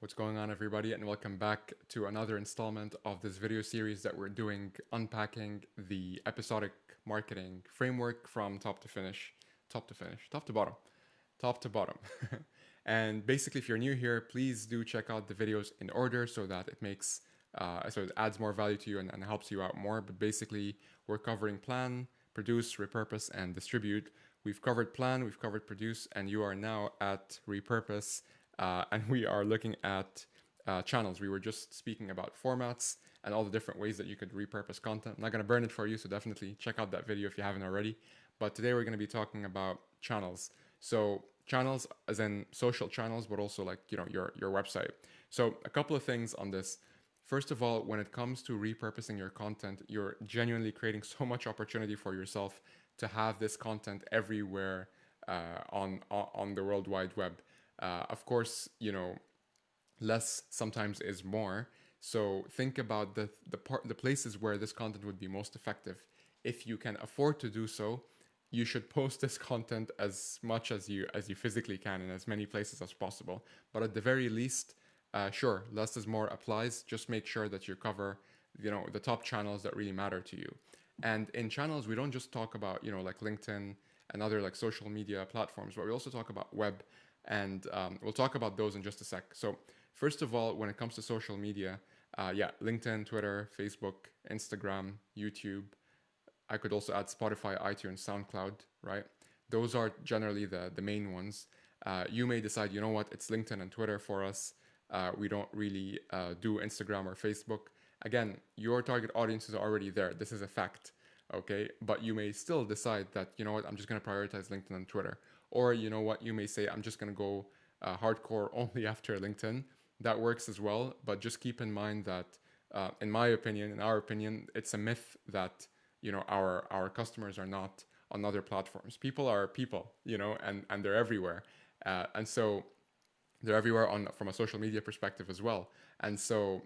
What's going on, everybody, and welcome back to another installment of this video series that we're doing, unpacking the episodic marketing framework from top to bottom, top to bottom. And basically, if you're new here, please do check out the videos in order so that it adds more value to you and helps you out more. But basically, we're covering plan, produce, repurpose, and distribute. We've covered plan, we've covered produce, and you are now at repurpose. And we are looking at channels. We were just speaking about formats and all the different ways that you could repurpose content. I'm not going to burn it for you, so definitely check out that video if you haven't already. But today we're going to be talking about channels. So channels as in social channels, but also like, your website. So a couple of things on this. First of all, when it comes to repurposing your content, you're genuinely creating so much opportunity for yourself to have this content everywhere on the World Wide Web. Of course, less sometimes is more. So think about the places where this content would be most effective. If you can afford to do so, you should post this content as much as you physically can in as many places as possible. But at the very least, sure, less is more applies. Just make sure that you cover, the top channels that really matter to you. And in channels, we don't just talk about, like LinkedIn and other like social media platforms, but we also talk about web. And we'll talk about those in just a sec. So first of all, when it comes to social media, LinkedIn, Twitter, Facebook, Instagram, YouTube. I could also add Spotify, iTunes, SoundCloud, right? Those are generally the main ones. You may decide, you know what, it's LinkedIn and Twitter for us. We don't really do Instagram or Facebook. Again, your target audience is already there. This is a fact, okay? But you may still decide that, you know what, I'm just going to prioritize LinkedIn and Twitter. Or you know what, you may say, I'm just going to go hardcore only after LinkedIn. That works as well. But just keep in mind that, in my opinion, in our opinion, it's a myth that, our customers are not on other platforms. People are people, and they're everywhere. And so they're everywhere from a social media perspective as well. And so,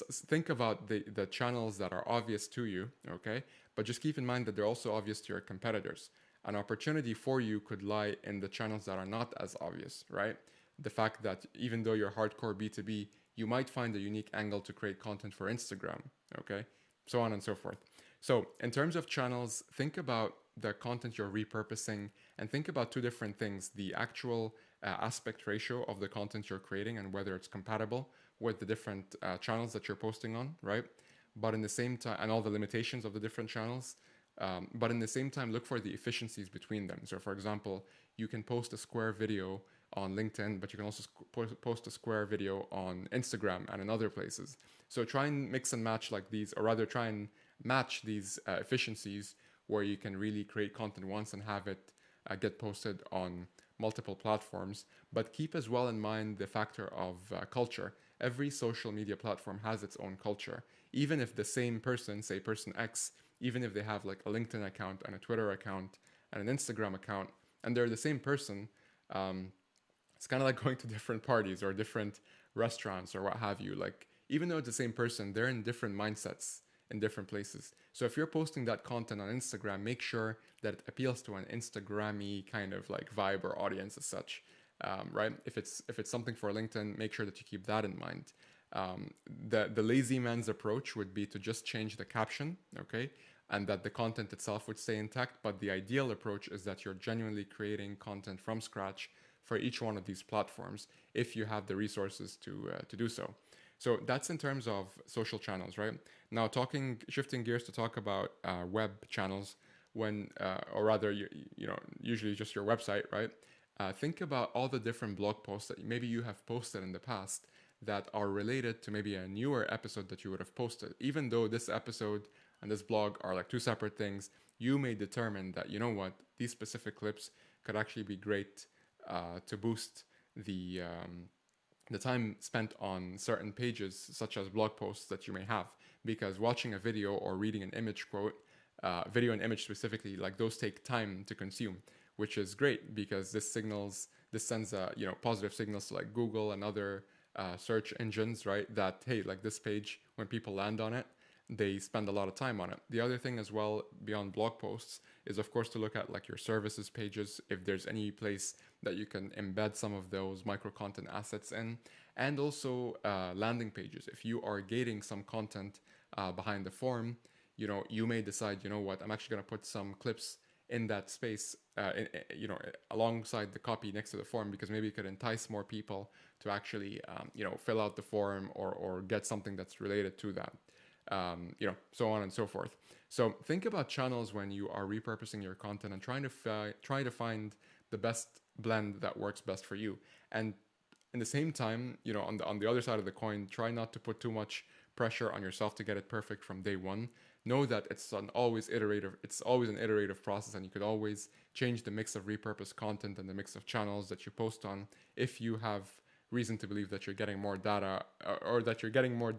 think about the channels that are obvious to you, okay? But just keep in mind that they're also obvious to your competitors. An opportunity for you could lie in the channels that are not as obvious, right? The fact that even though you're hardcore B2B, you might find a unique angle to create content for Instagram, okay? So on and so forth. So in terms of channels, think about the content you're repurposing and think about two different things: the actual aspect ratio of the content you're creating and whether it's compatible with the different channels that you're posting on, right? But in the same time, and all the limitations of the different channels. But in the same time, look for the efficiencies between them. So for example, you can post a square video on LinkedIn, but you can also post a square video on Instagram and in other places. So try and mix and match like these, or rather try and match these efficiencies where you can really create content once and have it get posted on multiple platforms. But keep as well in mind the factor of culture. Every social media platform has its own culture. Even if the same person, say person X, even if they have like a LinkedIn account and a Twitter account and an Instagram account, and they're the same person, it's kind of like going to different parties or different restaurants or what have you. Like, even though it's the same person, they're in different mindsets in different places. So if you're posting that content on Instagram, make sure that it appeals to an Instagram-y kind of like vibe or audience as such, right? If it's something for LinkedIn, make sure that you keep that in mind. The lazy man's approach would be to just change the caption, okay? And that the content itself would stay intact. But the ideal approach is that you're genuinely creating content from scratch for each one of these platforms if you have the resources to do so. So that's in terms of social channels, right? Now shifting gears to talk about web channels, or rather, usually just your website, right? Think about all the different blog posts that maybe you have posted in the past that are related to maybe a newer episode that you would have posted. Even though this episode and this blog are like two separate things, you may determine that, you know what, these specific clips could actually be great to boost the time spent on certain pages, such as blog posts that you may have. Because watching a video or reading an image quote, video and image specifically, like those take time to consume, which is great because this sends positive signals to like Google and other search engines, right? That, hey, like this page, when people land on it, they spend a lot of time on it. The other thing as well, beyond blog posts, is of course to look at like your services pages, if there's any place that you can embed some of those micro content assets in, and also landing pages. If you are gating some content behind the form, you may decide, what, I'm actually going to put some clips in that space, alongside the copy next to the form, because maybe it could entice more people to actually, fill out the form or get something that's related to that. So on and so forth. So think about channels when you are repurposing your content and trying to find the best blend that works best for you. And in the same time, on the other side of the coin, try not to put too much pressure on yourself to get it perfect from day one. Know that it's always an iterative process, and you could always change the mix of repurposed content and the mix of channels that you post on if you have reason to believe that you're getting more data, or that you're getting more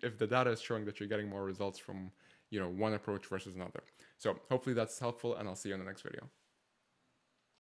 if the data is showing that you're getting more results from one approach versus another. So hopefully that's helpful, and I'll see you in the next video.